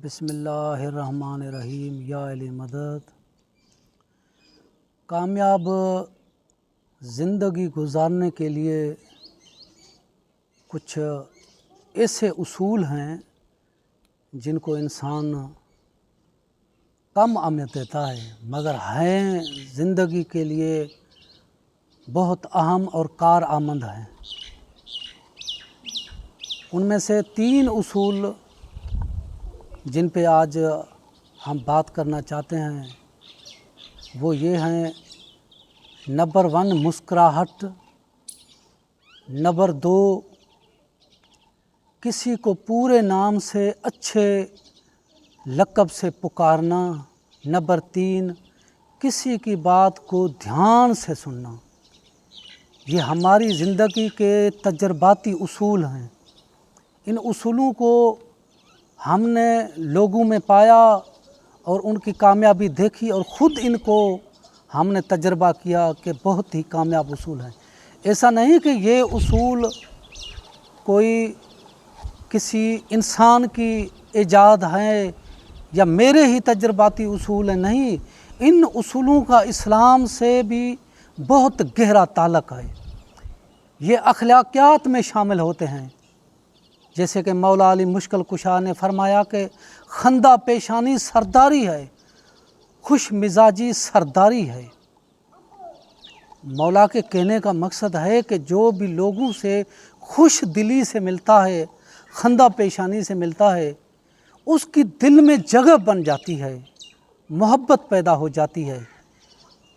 بسم اللہ الرحمن الرحیم یا علی مدد۔ کامیاب زندگی گزارنے کے لیے کچھ ایسے اصول ہیں جن کو انسان کم اہمیت دیتا ہے مگر ہیں زندگی کے لیے بہت اہم اور کارآمد ہیں۔ ان میں سے 3 اصول جن پہ آج ہم بات کرنا چاہتے ہیں وہ یہ ہیں: نمبر 1 مسکراہٹ، نمبر 2 کسی کو پورے نام سے اچھے لقب سے پکارنا، نمبر 3 کسی کی بات کو دھیان سے سننا۔ یہ ہماری زندگی کے تجرباتی اصول ہیں۔ ان اصولوں کو ہم نے لوگوں میں پایا اور ان کی کامیابی دیکھی اور خود ان کو ہم نے تجربہ کیا کہ بہت ہی کامیاب اصول ہیں۔ ایسا نہیں کہ یہ اصول کوئی کسی انسان کی ایجاد ہیں یا میرے ہی تجرباتی اصول ہیں، نہیں، ان اصولوں کا اسلام سے بھی بہت گہرا تعلق ہے۔ یہ اخلاقیات میں شامل ہوتے ہیں، جیسے کہ مولا علی مشکل کشا نے فرمایا کہ خندہ پیشانی سرداری ہے، خوش مزاجی سرداری ہے۔ مولا کے کہنے کا مقصد ہے کہ جو بھی لوگوں سے خوش دلی سے ملتا ہے، خندہ پیشانی سے ملتا ہے، اس کی دل میں جگہ بن جاتی ہے، محبت پیدا ہو جاتی ہے۔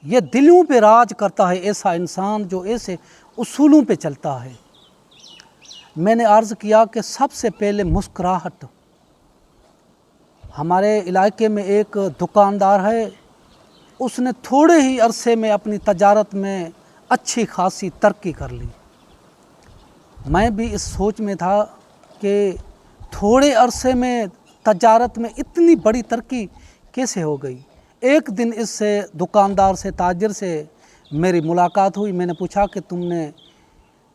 یہ دلوں پہ راج کرتا ہے ایسا انسان جو ایسے اصولوں پہ چلتا ہے۔ میں نے عرض کیا کہ سب سے پہلے مسکراہٹ۔ ہمارے علاقے میں ایک دکاندار ہے، اس نے تھوڑے ہی عرصے میں اپنی تجارت میں اچھی خاصی ترقی کر لی۔ میں بھی اس سوچ میں تھا کہ تھوڑے عرصے میں تجارت میں اتنی بڑی ترقی کیسے ہو گئی۔ ایک دن اس سے دکاندار سے، تاجر سے میری ملاقات ہوئی۔ میں نے پوچھا کہ تم نے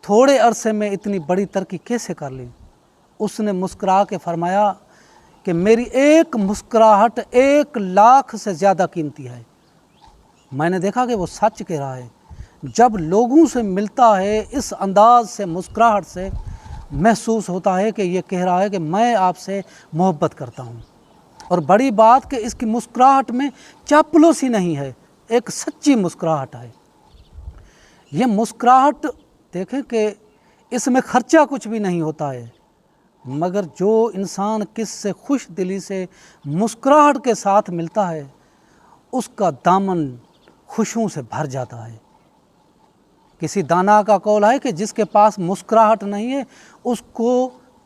تھوڑے عرصے میں اتنی بڑی ترقی کیسے کر لی؟ اس نے مسکرا کے فرمایا کہ میری ایک مسکراہٹ 1 لاکھ سے زیادہ قیمتی ہے۔ میں نے دیکھا کہ وہ سچ کہہ رہا ہے۔ جب لوگوں سے ملتا ہے اس انداز سے، مسکراہٹ سے، محسوس ہوتا ہے کہ یہ کہہ رہا ہے کہ میں آپ سے محبت کرتا ہوں۔ اور بڑی بات کہ اس کی مسکراہٹ میں چاپلوسی نہیں ہے، ایک سچی مسکراہٹ ہے۔ یہ مسکراہٹ دیکھیں کہ اس میں خرچہ کچھ بھی نہیں ہوتا ہے، مگر جو انسان کس سے خوش دلی سے مسکراہٹ کے ساتھ ملتا ہے اس کا دامن خوشیوں سے بھر جاتا ہے۔ کسی دانا کا قول ہے کہ جس کے پاس مسکراہٹ نہیں ہے اس کو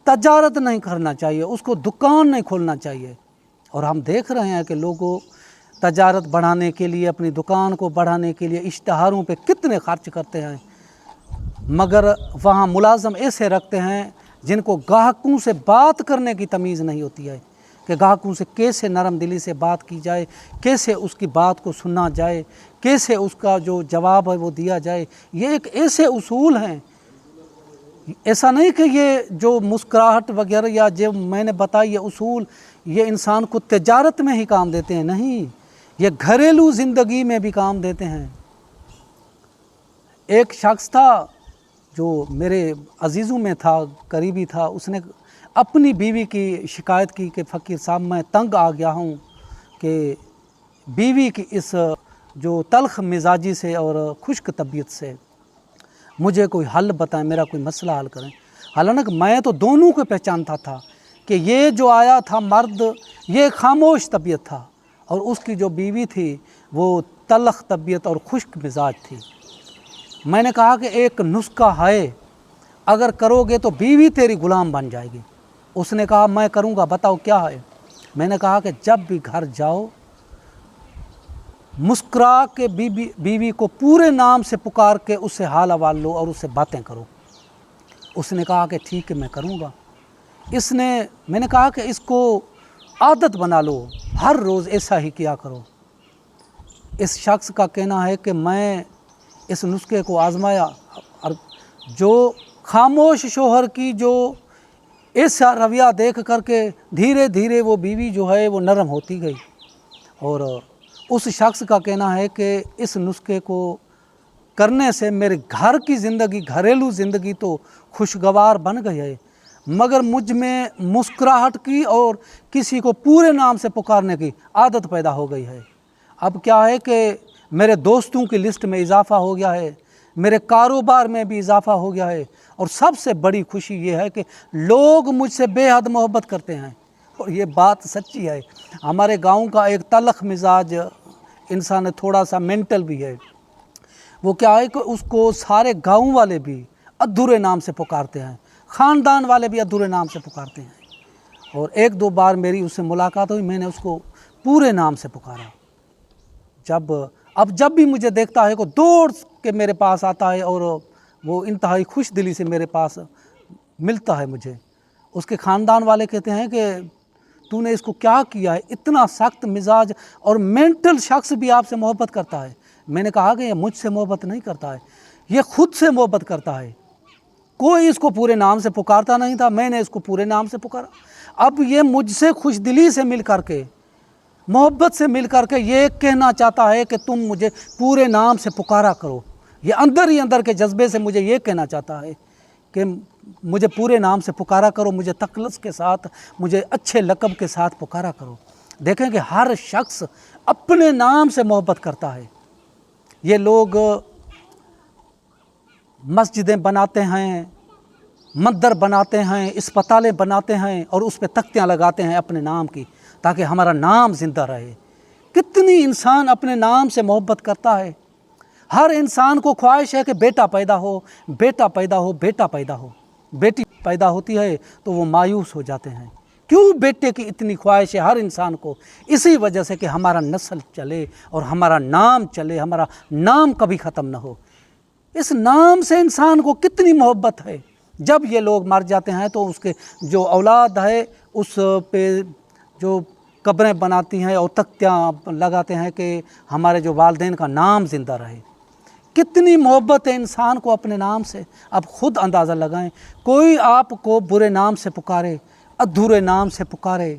تجارت نہیں کرنا چاہیے، اس کو دکان نہیں کھولنا چاہیے۔ اور ہم دیکھ رہے ہیں کہ لوگوں تجارت بڑھانے کے لیے، اپنی دکان کو بڑھانے کے لیے اشتہاروں پہ کتنے خرچ کرتے ہیں، مگر وہاں ملازم ایسے رکھتے ہیں جن کو گاہکوں سے بات کرنے کی تمیز نہیں ہوتی ہے کہ گاہکوں سے کیسے نرم دلی سے بات کی جائے، کیسے اس کی بات کو سنا جائے، کیسے اس کا جو جواب ہے وہ دیا جائے۔ یہ ایک ایسے اصول ہیں۔ ایسا نہیں کہ یہ جو مسکراہٹ وغیرہ یا جو میں نے بتائی یہ اصول یہ انسان کو تجارت میں ہی کام دیتے ہیں، نہیں، یہ گھریلو زندگی میں بھی کام دیتے ہیں۔ ایک شخص تھا جو میرے عزیزوں میں تھا، قریبی تھا، اس نے اپنی بیوی کی شکایت کی کہ فقیر صاحب میں تنگ آ گیا ہوں کہ بیوی کی اس جو تلخ مزاجی سے اور خشک طبیعت سے، مجھے کوئی حل بتائیں، میرا کوئی مسئلہ حل کریں۔ حالانکہ میں تو دونوں کو پہچانتا تھا کہ یہ جو آیا تھا مرد یہ خاموش طبیعت تھا اور اس کی جو بیوی تھی وہ تلخ طبیعت اور خشک مزاج تھی۔ میں نے کہا کہ ایک نسخہ ہے، اگر کرو گے تو بیوی تیری غلام بن جائے گی۔ اس نے کہا میں کروں گا، بتاؤ کیا ہے؟ میں نے کہا کہ جب بھی گھر جاؤ مسکرا کے بیوی کو پورے نام سے پکار کے اس سے حال احوال لو اور اس سے باتیں کرو۔ اس نے کہا کہ ٹھیک ہے میں کروں گا۔ میں نے کہا کہ اس کو عادت بنا لو، ہر روز ایسا ہی کیا کرو۔ اس شخص کا کہنا ہے کہ میں اس نسخے کو آزمایا اور جو خاموش شوہر کی جو ऐसा रवैया देख करके धीरे धीरे वो बीवी जो है वो नरम होती गई। और उस शख्स का कहना है कि इस नुस्खे को करने से मेरे घर की ज़िंदगी, घरेलू ज़िंदगी तो खुशगवार बन गई है, मगर मुझ में मुस्कुराहट की और किसी को पूरे नाम से पुकारने की आदत पैदा हो गई है। अब क्या है कि मेरे दोस्तों की लिस्ट में इजाफ़ा हो गया है, मेरे कारोबार में भी इजाफ़ा हो गया है, और सबसे बड़ी खुशी ये है कि लोग मुझसे बेहद मोहब्बत करते हैं। और ये बात सच्ची है। हमारे गांव का एक तलख मिजाज इंसान है, थोड़ा सा मेंटल भी है। वो क्या है कि उसको सारे गांव वाले भी अधूरे नाम से पुकारते हैं, ख़ानदान वाले भी अधूरे नाम से पुकारते हैं। और एक दो बार मेरी उससे मुलाकात हुई, मैंने उसको पूरे नाम से पुकारा। जब भी मुझे देखता है वो दौड़ के मेरे पास आता है और वो इंतहाई खुश दिली से मेरे पास मिलता है मुझे। उसके ख़ानदान वाले कहते हैं कि तूने इसको क्या किया है, इतना सख्त मिजाज और मेंटल शख्स भी आपसे मोहब्बत करता है। मैंने कहा कि ये मुझसे मोहब्बत नहीं करता है, ये खुद से मोहब्बत करता है। कोई इसको पूरे नाम से पुकारता नहीं था, मैंने इसको पूरे नाम से पुकारा। अब ये मुझसे खुश दिली से मिल करके, मोहब्बत से मिल करके ये कहना चाहता है कि तुम मुझे पूरे नाम से पुकारा करो। ये अंदर ही अंदर के जज्बे से मुझे ये कहना चाहता है कि मुझे पूरे नाम से पुकारा करो, मुझे तखल्लुस के साथ, मुझे अच्छे लक़ब के साथ पुकारा करो। देखें कि हर शख्स अपने नाम से मोहब्बत करता है। ये लोग मस्जिदें बनाते हैं, मंदिर बनाते हैं, अस्पतालें बनाते हैं और उस पर तख्तियाँ लगाते हैं अपने नाम की, ताकि हमारा नाम ज़िंदा रहे। कितनी इंसान अपने नाम से मोहब्बत करता है। हर इंसान को ख्वाहिश है कि बेटा पैदा हो, बेटा पैदा हो, बेटा पैदा हो। बेटी पैदा होती है तो वो मायूस हो जाते हैं। क्यों बेटे की इतनी ख्वाहिश है हर इंसान को? इसी वजह से कि हमारा नस्ल चले और हमारा नाम चले, हमारा नाम कभी ख़त्म ना हो। इस नाम से इंसान को कितनी मोहब्बत है। जब ये लोग मर जाते हैं तो उसके जो औलाद है उस पे जो कब्रें बनाती हैं और तख्तियाँ लगाते हैं कि हमारे जो वालिदैन का नाम ज़िंदा रहे। कितनी मोहब्बत है इंसान को अपने नाम से। अब खुद अंदाज़ा लगाएं, कोई आपको बुरे नाम से पुकारे, अधूरे नाम से पुकारे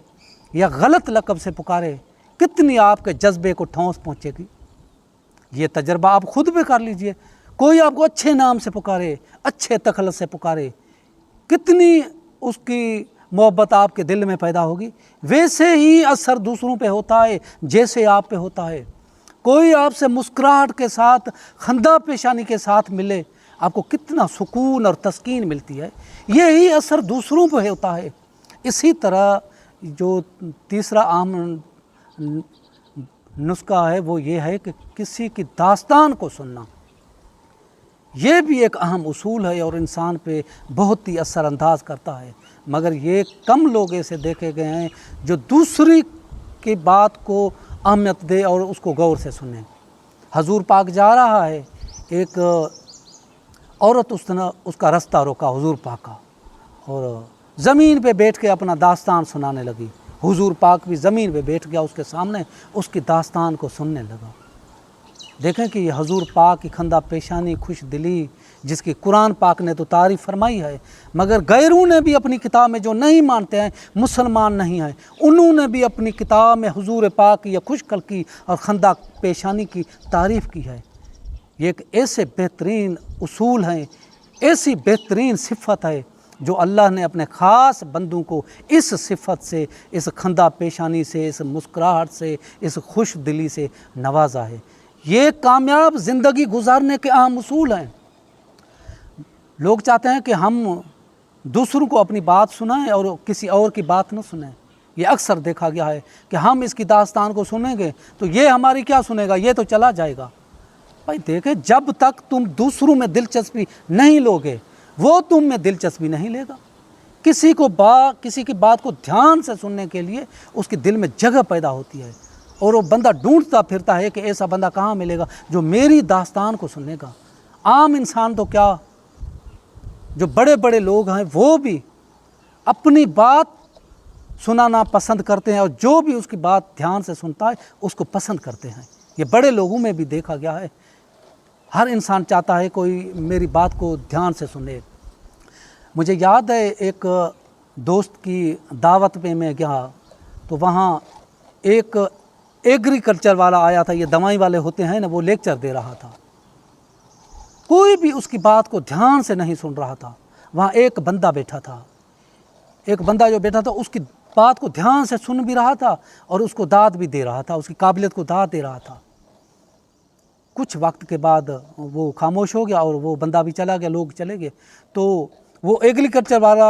या गलत लक़ब से पुकारे, कितनी आपके जज्बे को ठोंस पहुँचेगी। ये तजर्बा आप खुद भी कर लीजिए। कोई आपको अच्छे नाम से पुकारे, अच्छे तखल्लुस से पुकारे, कितनी उसकी मोहब्बत आपके दिल में पैदा होगी। वैसे ही असर दूसरों पे होता है जैसे आप पे होता है। कोई आपसे मुस्कुराहट के साथ, खंदा पेशानी के साथ मिले, आपको कितना सुकून और तस्कीन मिलती है। यही असर दूसरों पे होता है। इसी तरह जो तीसरा आम नुस्खा है वो ये है कि किसी की दास्तान को सुनना। ये भी एक अहम उसूल है और इंसान पे बहुत ही असरअंदाज करता है, मगर ये कम लोग ऐसे देखे गए हैं जो दूसरी की बात को अहमियत दे और उसको गौर से सुने। हजूर पाक जा रहा है, एक औरत उसका रास्ता रोका हुजूर पाक का और ज़मीन पे बैठ के अपना दास्तान सुनाने लगी। हुजूर पाक भी ज़मीन पे बैठ गया उसके सामने, उसकी दास्तान को सुनने लगा। देखें कि ये हुजूर पाक की खंदा पेशानी, खुश दिली, जिसकी कुरान पाक ने तो तारीफ़ फरमाई है, मगर गैरों ने भी अपनी किताब में, जो नहीं मानते हैं, मुसलमान नहीं हैं, उन्होंने भी अपनी किताब में हुजूर पाक की या खुशखल्की और खंदा पेशानी की तारीफ़ की है। ये एक ऐसे बेहतरीन उसूल हैं, ऐसी बेहतरीन सिफ़त है जो अल्लाह ने अपने ख़ास बंदों को इस सिफ़त से, इस खंदा पेशानी से, इस मुस्कुराहट से, इस खुश दिली से नवाजा है। ये कामयाब ज़िंदगी गुजारने के अहम उसूल हैं। लोग चाहते हैं कि हम दूसरों को अपनी बात सुनाएं और किसी और की बात न सुनें। ये अक्सर देखा गया है कि हम इसकी दास्तान को सुनेंगे तो ये हमारी क्या सुनेगा, ये तो चला जाएगा। भाई देखें, जब तक तुम दूसरों में दिलचस्पी नहीं लोगे वो तुम में दिलचस्पी नहीं लेगा। किसी की बात को ध्यान से सुनने के लिए उसके दिल में जगह पैदा होती है और वो बंदा ढूंढता फिरता है कि ऐसा बंदा कहाँ मिलेगा जो मेरी दास्तान को सुनेगा। आम इंसान तो क्या, जो बड़े बड़े लोग हैं वो भी अपनी बात सुनाना पसंद करते हैं और जो भी उसकी बात ध्यान से सुनता है उसको पसंद करते हैं। ये बड़े लोगों में भी देखा गया है। हर इंसान चाहता है कोई मेरी बात को ध्यान से सुने। मुझे याद है एक दोस्त की दावत पे मैं गया तो वहाँ एक एग्रीकल्चर वाला आया था, ये दवाई वाले होते हैं ना, वो लेक्चर दे रहा था। कोई भी उसकी बात को ध्यान से नहीं सुन रहा था। वहाँ एक बंदा बैठा था, एक बंदा जो बैठा था उसकी बात को ध्यान से सुन भी रहा था और उसको दाद भी दे रहा था, उसकी काबिलियत को दाद दे रहा था। कुछ वक्त के बाद वो खामोश हो गया और वो बंदा भी चला गया, लोग चले गए। तो वो एग्रीकल्चर वाला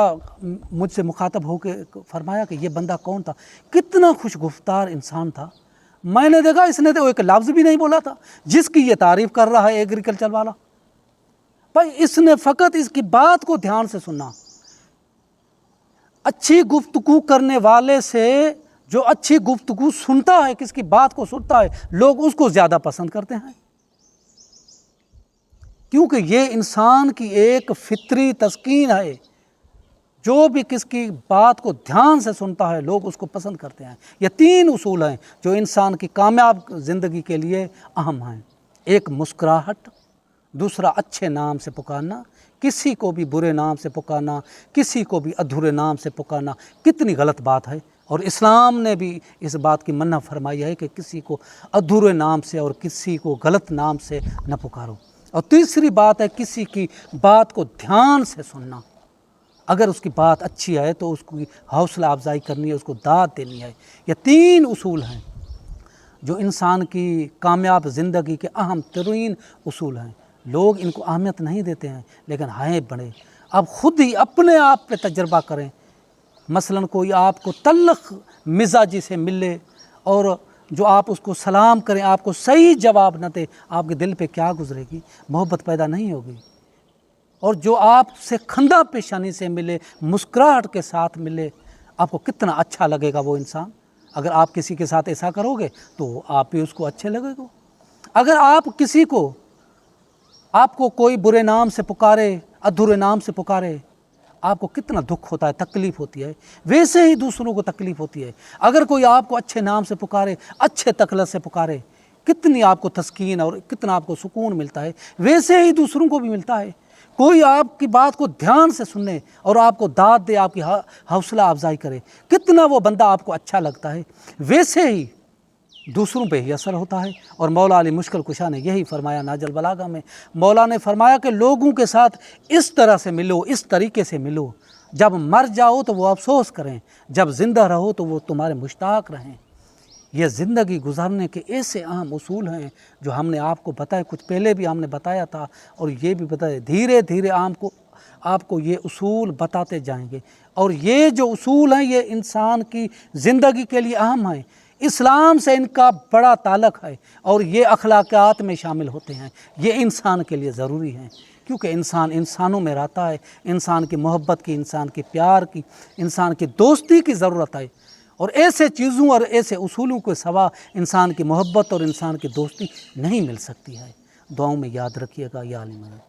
मुझसे मुखातब होकर फरमाया कि ये बंदा कौन था, कितना खुशगुफ्तार इंसान था। मैंने देखा इसने तो एक लफ्ज़ भी नहीं बोला था जिसकी ये तारीफ़ कर रहा है एग्रीकल्चर वाला। भाई इसने फ़कत इसकी बात को ध्यान से सुना। अच्छी गुफ्तगू करने वाले से जो अच्छी गुफ्तगू सुनता है, किसकी बात को सुनता है, लोग उसको ज़्यादा पसंद करते हैं, क्योंकि ये इंसान की एक फितरी तस्कीन है। जो भी किसकी बात को ध्यान से सुनता है लोग उसको पसंद करते हैं। ये 3 उसूल हैं जो इंसान की कामयाब ज़िंदगी के लिए अहम हैं। एक मुस्कुराहट, दूसरा अच्छे नाम से पुकारना, किसी को भी बुरे नाम से पुकारना, किसी को भी अधूरे नाम से पुकारना कितनी गलत बात है। और इस्लाम ने भी इस बात की मन्ना फरमाई है कि किसी को अधूरे नाम से और किसी को गलत नाम से न पुकारो। और तीसरी बात है किसी की बात को ध्यान से सुनना। अगर उसकी बात अच्छी है तो उसकी हौसला अफजाई करनी है, उसको दाद देनी है। ये 3 उसूल हैं जो इंसान की कामयाब ज़िंदगी के अहम तरीन उसूल हैं। लोग इनको अहमियत नहीं देते हैं, लेकिन हैं बड़े। आप ख़ुद ही अपने आप पे तजर्बा करें। मसलन कोई आपको तल्ख मिजाजी से मिले और जो आप उसको सलाम करें, आपको सही जवाब न दे, आपके दिल पे क्या गुजरेगी? मोहब्बत पैदा नहीं होगी। और जो आपसे खंदा पेशानी से मिले, मुस्कुराहट के साथ मिले, आपको कितना अच्छा लगेगा वो इंसान। अगर आप किसी के साथ ऐसा करोगे तो आप भी उसको अच्छे लगेगा। अगर आप किसी को, आपको कोई बुरे नाम से पुकारे, अधूरे नाम से पुकारे, आपको कितना दुख होता है, तकलीफ़ होती है। वैसे ही दूसरों को तकलीफ़ होती है। अगर कोई आपको अच्छे नाम से पुकारे, अच्छे तकलत से पुकारे, कितनी आपको तस्कीन और कितना आपको सुकून मिलता है। वैसे ही दूसरों को भी मिलता है। कोई आपकी बात को ध्यान से सुने और आपको दाद दे, आपकी हौसला अफजाई करे, कितना वो बंदा आपको अच्छा लगता है। वैसे ही दूसरों पे ही असर होता है। और मौला अली मुश्किल कुशा ने यही फरमाया नाजल बलागा में। मौला ने फरमाया कि लोगों के साथ इस तरह से मिलो, इस तरीके से मिलो, जब मर जाओ तो वो अफसोस करें, जब ज़िंदा रहो तो वो तुम्हारे मुश्ताक रहें। ये ज़िंदगी गुजारने के ऐसे अहम उसूल हैं जो हमने आपको बताए, कुछ पहले भी हमने बताया था और ये भी बताया। धीरे धीरे आपको ये उसूल बताते जाएंगे। और ये जो उसूल हैं ये इंसान की ज़िंदगी के लिए अहम हैं। इस्लाम से इनका बड़ा ताल्लुक़ है और ये अखलाक़ात में शामिल होते हैं। ये इंसान के लिए ज़रूरी हैं, क्योंकि इंसान इंसानों में रहता है। इंसान की मोहब्बत की, इंसान के प्यार की, इंसान की दोस्ती की ज़रूरत है। और ऐसे चीज़ों और ऐसे उसूलों के सिवा इंसान की मोहब्बत और इंसान की दोस्ती नहीं मिल सकती है। दुआओं में याद रखिएगा। या अली मदद।